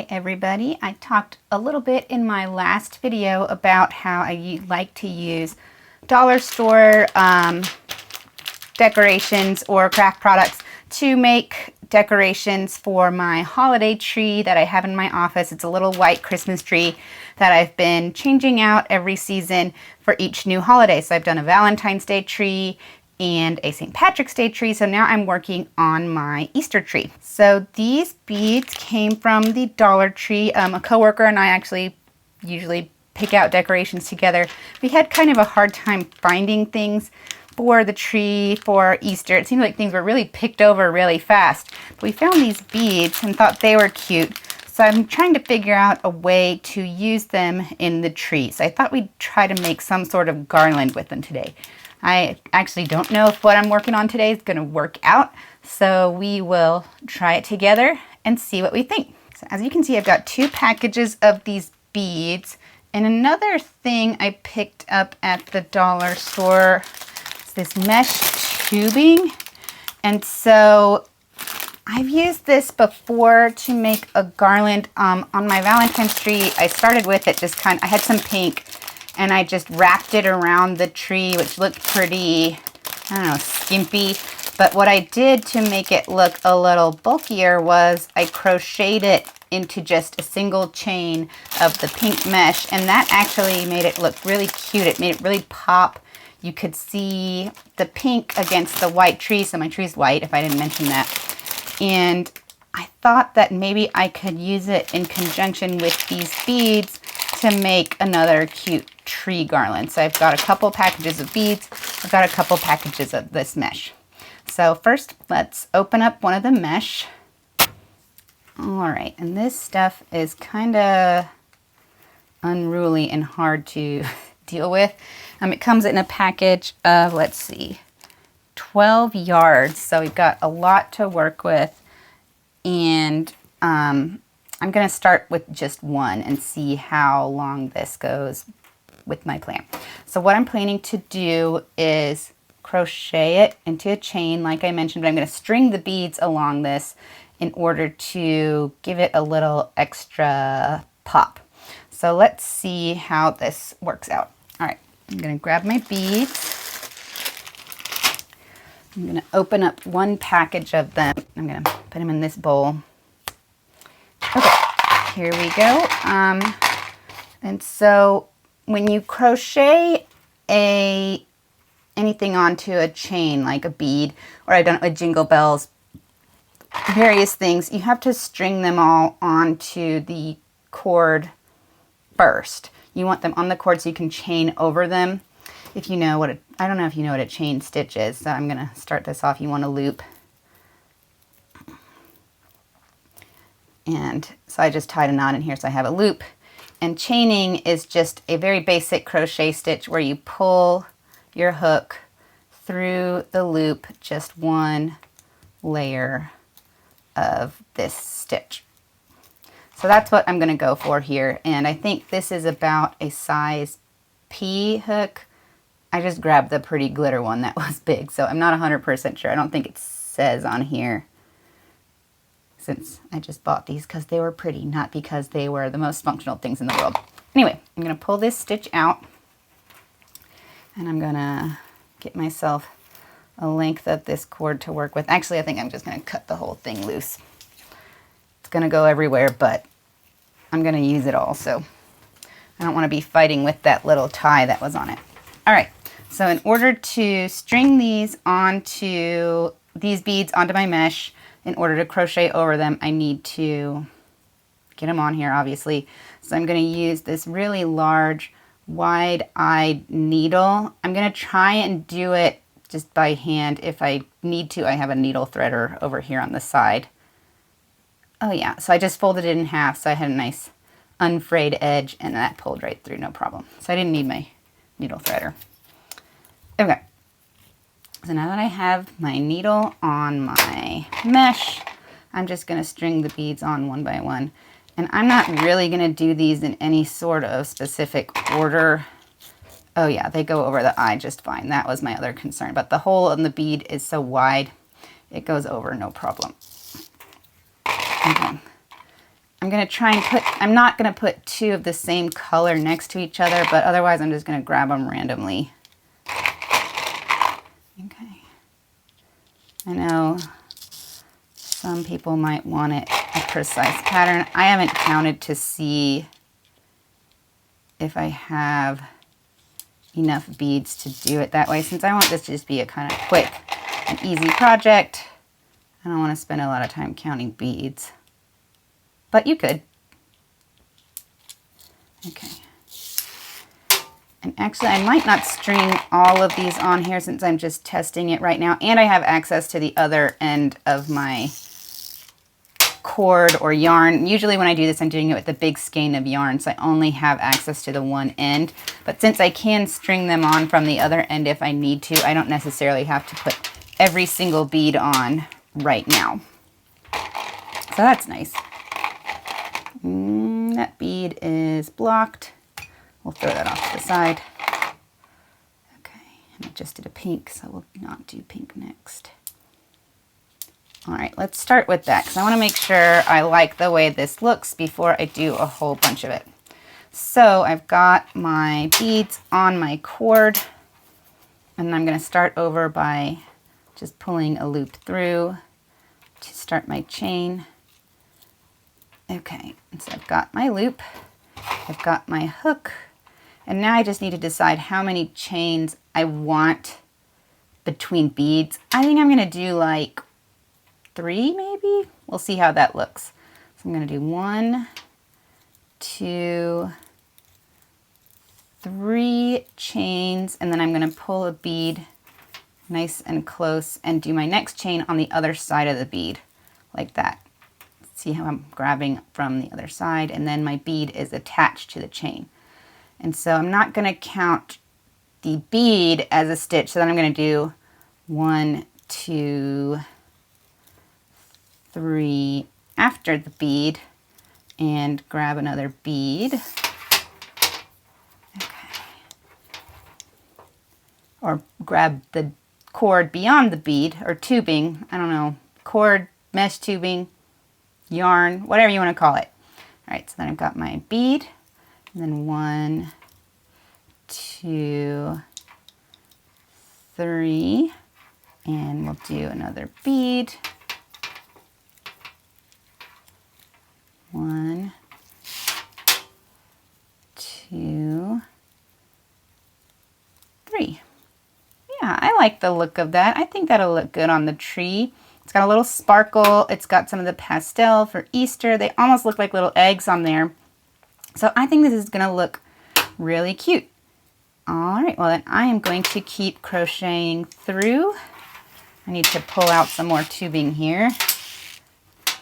Hi everybody. I talked a little bit in my last video about how I like to use dollar store decorations or craft products to make decorations for my holiday tree that I have in my office. It's a little white Christmas tree that I've been changing out every season for each new holiday. So I've done a Valentine's Day tree and a St. Patrick's Day tree. So now I'm working on my Easter tree. So these beads came from the Dollar Tree. A coworker and I actually usually pick out decorations together. We had kind of a hard time finding things for the tree for Easter. It seemed like things were really picked over really fast. But we found these beads and thought they were cute. So I'm trying to figure out a way to use them in the tree. So I thought we'd try to make some sort of garland with them today. I actually don't know if what I'm working on today is going to work out, so we will try it together and see what we think. So as you can see, I've got 2 packages of these beads, and another thing I picked up at the dollar store is this mesh tubing. And so I've used this before to make a garland on my Valentine's tree. I started with it I had some pink and I just wrapped it around the tree, which looked pretty, I don't know, skimpy. But what I did to make it look a little bulkier was I crocheted it into just a single chain of the pink mesh, and that actually made it look really cute. It made it really pop. You could see the pink against the white tree, so my tree's white, if I didn't mention that. And I thought that maybe I could use it in conjunction with these beads to make another cute tree garland. So I've got a couple packages of beads. I've got a couple packages of this mesh. So first, let's open up one of the mesh. All right, and this stuff is kind of unruly and hard to deal with. It comes in a package of, let's see, 12 yards. So we've got a lot to work with, and I'm going to start with just one and see how long this goes with my plan. So what I'm planning to do is crochet it into a chain like I mentioned, but I'm going to string the beads along this in order to give it a little extra pop. So let's see how this works out. All right, I'm going to grab my beads. I'm going to open up one package of them. I'm going to put them in this bowl. Okay, here we go. And so when you crochet anything onto a chain, like a bead, or I've done it with jingle bells, various things, you have to string them all onto the cord first. You want them on the cord so you can chain over them. If you know what I don't know if you know what a chain stitch is, so I'm going to start this off. You want to loop. And so I just tied a knot in here so I have a loop. And chaining is just a very basic crochet stitch where you pull your hook through the loop, just one layer of this stitch. So that's what I'm going to go for here. And I think this is about a size P hook. I just grabbed the pretty glitter one that was big, so I'm not 100% sure. I don't think it says on here, since I just bought these because they were pretty, not because they were the most functional things in the world. Anyway, I'm going to pull this stitch out, and I'm going to get myself a length of this cord to work with. Actually, I think I'm just going to cut the whole thing loose. It's going to go everywhere, but I'm going to use it all, so I don't want to be fighting with that little tie that was on it. All right, so in order to string these beads onto my mesh, in order to crochet over them, I need to get them on here, obviously. So I'm going to use this really large, wide-eyed needle. I'm going to try and do it just by hand. If I need to, I have a needle threader over here on the side. Oh yeah, so I just folded it in half, so I had a nice unfrayed edge, and that pulled right through, no problem. So I didn't need my needle threader. Okay. So now that I have my needle on my mesh, I'm just going to string the beads on one by one. And I'm not really going to do these in any sort of specific order. Oh yeah, they go over the eye just fine. That was my other concern. But the hole in the bead is so wide, it goes over no problem. Okay. I'm going to try and I'm not going to put two of the same color next to each other, but otherwise I'm just going to grab them randomly. Okay. I know some people might want it a precise pattern. I haven't counted to see if I have enough beads to do it that way. Since I want this to just be a kind of quick and easy project, I don't want to spend a lot of time counting beads. But you could. Okay. And actually, I might not string all of these on here since I'm just testing it right now. And I have access to the other end of my cord or yarn. Usually when I do this, I'm doing it with a big skein of yarn, so I only have access to the one end. But since I can string them on from the other end if I need to, I don't necessarily have to put every single bead on right now. So that's nice. That bead is blocked. We'll throw that off to the side. Okay, and I just did a pink, so we'll not do pink next. All right, let's start with that because I want to make sure I like the way this looks before I do a whole bunch of it. So I've got my beads on my cord, and I'm going to start over by just pulling a loop through to start my chain. Okay, and so I've got my loop, I've got my hook, and now I just need to decide how many chains I want between beads. I think I'm going to do like 3 maybe. We'll see how that looks. So I'm going to do 1, 2, 3 chains, and then I'm going to pull a bead nice and close and do my next chain on the other side of the bead like that. See how I'm grabbing from the other side, and then my bead is attached to the chain. And so I'm not going to count the bead as a stitch, so then I'm going to do 1, 2, 3 after the bead and grab another bead. Okay. Or grab the cord beyond the bead, or tubing, I don't know, cord, mesh tubing, yarn, whatever you want to call it. All right, so then I've got my bead, and then 1, 2, 3, and we'll do another bead. 1, 2, 3. Yeah, I like the look of that. I think that'll look good on the tree. It's got a little sparkle. It's got some of the pastel for Easter. They almost look like little eggs on there. So I think this is going to look really cute. All right, well then I am going to keep crocheting through. I need to pull out some more tubing here.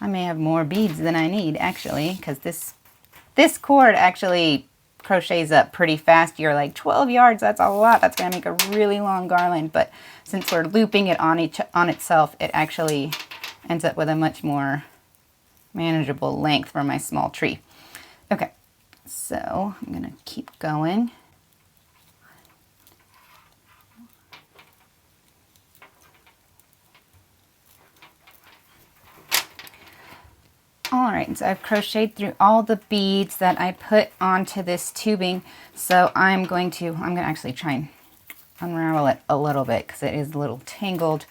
I may have more beads than I need actually, because this cord actually crochets up pretty fast. You're like 12 yards, that's a lot. That's going to make a really long garland, but since we're looping it on itself, it actually ends up with a much more manageable length for my small tree. Okay, so I'm going to keep going. All right, so I've crocheted through all the beads that I put onto this tubing. So I'm going to actually try and unravel it a little bit because it is a little tangled.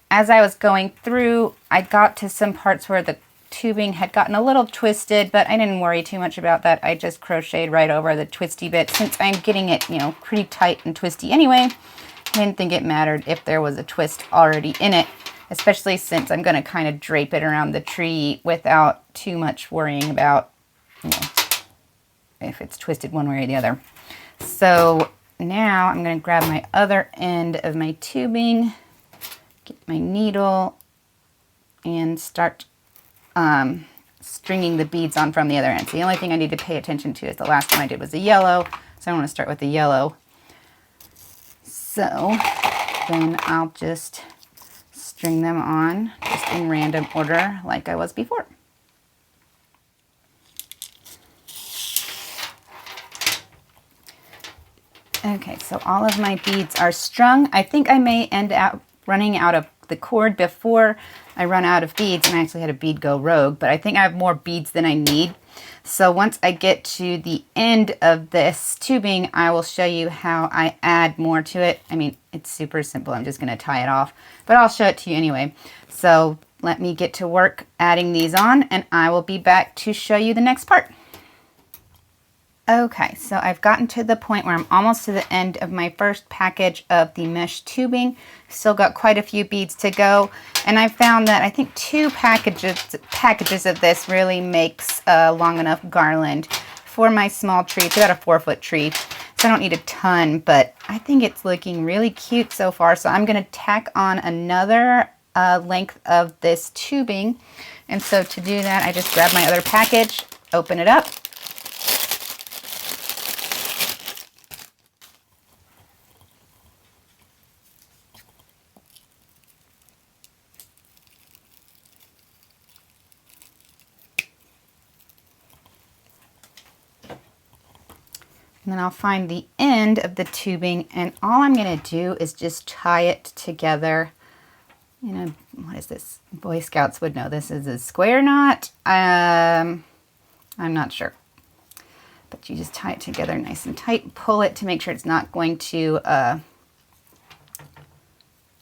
As I was going through, I got to some parts where the tubing had gotten a little twisted, but I didn't worry too much about that. I just crocheted right over the twisty bit. Since I'm getting it, you know, pretty tight and twisty anyway, I didn't think it mattered if there was a twist already in it, especially since I'm going to kind of drape it around the tree without too much worrying about, you know, if it's twisted one way or the other. So now I'm going to grab my other end of my tubing, get my needle, and start stringing the beads on from the other end. So the only thing I need to pay attention to is the last one I did was the yellow, so I want to start with the yellow. So then I'll just string them on just in random order like I was before. Okay, so all of my beads are strung. I think I may end up running out of the cord before I run out of beads, and I actually had a bead go rogue, but I think I have more beads than I need. So once I get to the end of this tubing, I will show you how I add more to it. I mean, it's super simple. I'm just going to tie it off, but I'll show it to you anyway. So let me get to work adding these on, and I will be back to show you the next part. Okay, so I've gotten to the point where I'm almost to the end of my first package of the mesh tubing. Still got quite a few beads to go, and I found that I think 2 packages of this really makes a long enough garland for my small tree. It's about a 4-foot tree, so I don't need a ton, but I think it's looking really cute so far. So I'm going to tack on another length of this tubing, and so to do that, I just grab my other package, open it up. And then I'll find the end of the tubing, and all I'm going to do is just tie it together. You know, what is this? Boy Scouts would know this is a square knot. I'm not sure. But you just tie it together nice and tight. Pull it to make sure it's not going to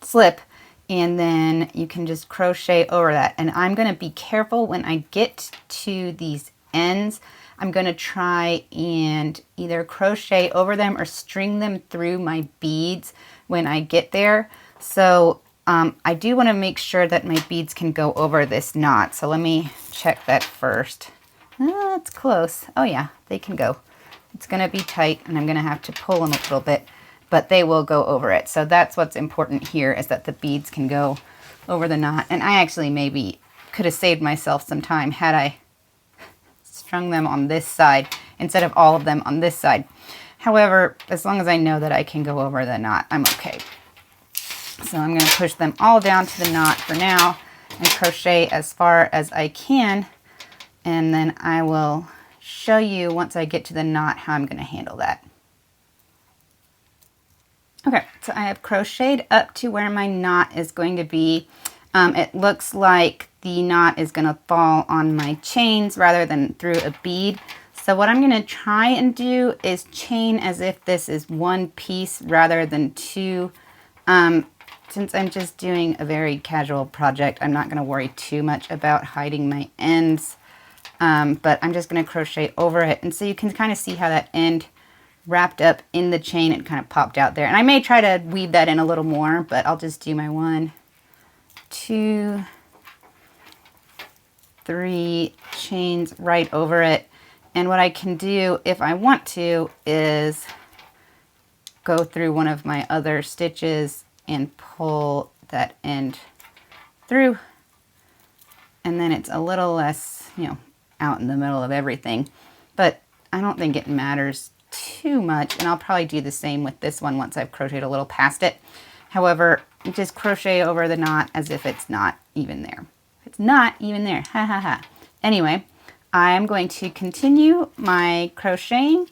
slip. And then you can just crochet over that. And I'm going to be careful when I get to these ends. I'm going to try and either crochet over them or string them through my beads when I get there. So I do want to make sure that my beads can go over this knot. So let me check that first. Oh, it's close. Oh yeah, they can go. It's going to be tight, and I'm going to have to pull them a little bit, but they will go over it. So that's what's important here, is that the beads can go over the knot. And I actually maybe could have saved myself some time had I strung them on this side instead of all of them on this side. However, as long as I know that I can go over the knot, I'm okay. So I'm going to push them all down to the knot for now and crochet as far as I can, and then I will show you once I get to the knot how I'm going to handle that. Okay, so I have crocheted up to where my knot is going to be. It looks like the knot is going to fall on my chains rather than through a bead. So what I'm going to try and do is chain as if this is one piece rather than 2. Since I'm just doing a very casual project, I'm not going to worry too much about hiding my ends. But I'm just going to crochet over it. And so you can kind of see how that end wrapped up in the chain and kind of popped out there. And I may try to weave that in a little more, but I'll just do my 1, 2, 3 chains right over it. And what I can do if I want to is go through one of my other stitches and pull that end through. And then it's a little less, you know, out in the middle of everything. But I don't think it matters too much. And I'll probably do the same with this one once I've crocheted a little past it. However, just crochet over the knot as if it's not even there. It's not even there. Ha ha ha. Anyway, I'm going to continue my crocheting,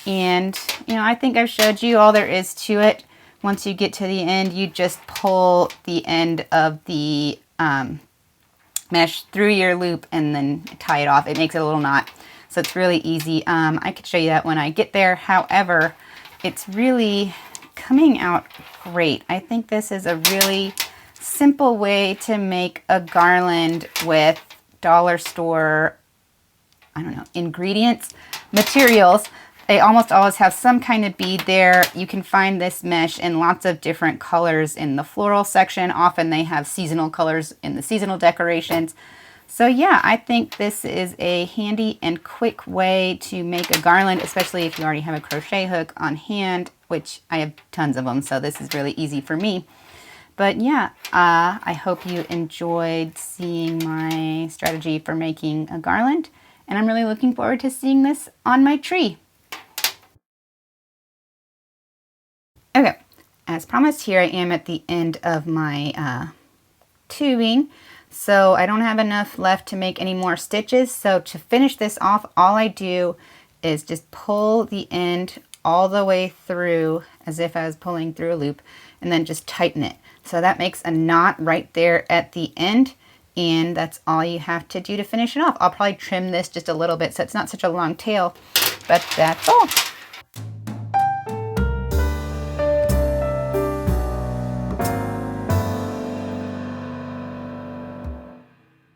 and you know, I think I've showed you all there is to it. Once you get to the end, you just pull the end of the mesh through your loop and then tie it off. It makes it a little knot, so it's really easy. I could show you that when I get there. However, it's really coming out great. I think this is a really simple way to make a garland with dollar store, I don't know, ingredients, materials. They almost always have some kind of bead there. You can find this mesh in lots of different colors in the floral section. Often they have seasonal colors in the seasonal decorations. So yeah, I think this is a handy and quick way to make a garland, especially if you already have a crochet hook on hand, which I have tons of them, so this is really easy for me. But yeah, I hope you enjoyed seeing my strategy for making a garland, and I'm really looking forward to seeing this on my tree. Okay, as promised, here I am at the end of my tubing. So I don't have enough left to make any more stitches. So to finish this off, all I do is just pull the end all the way through as if I was pulling through a loop. and then just tighten it. So that makes a knot right there at the end, and that's all you have to do to finish it off. I'll probably trim this just a little bit so it's not such a long tail, but that's all.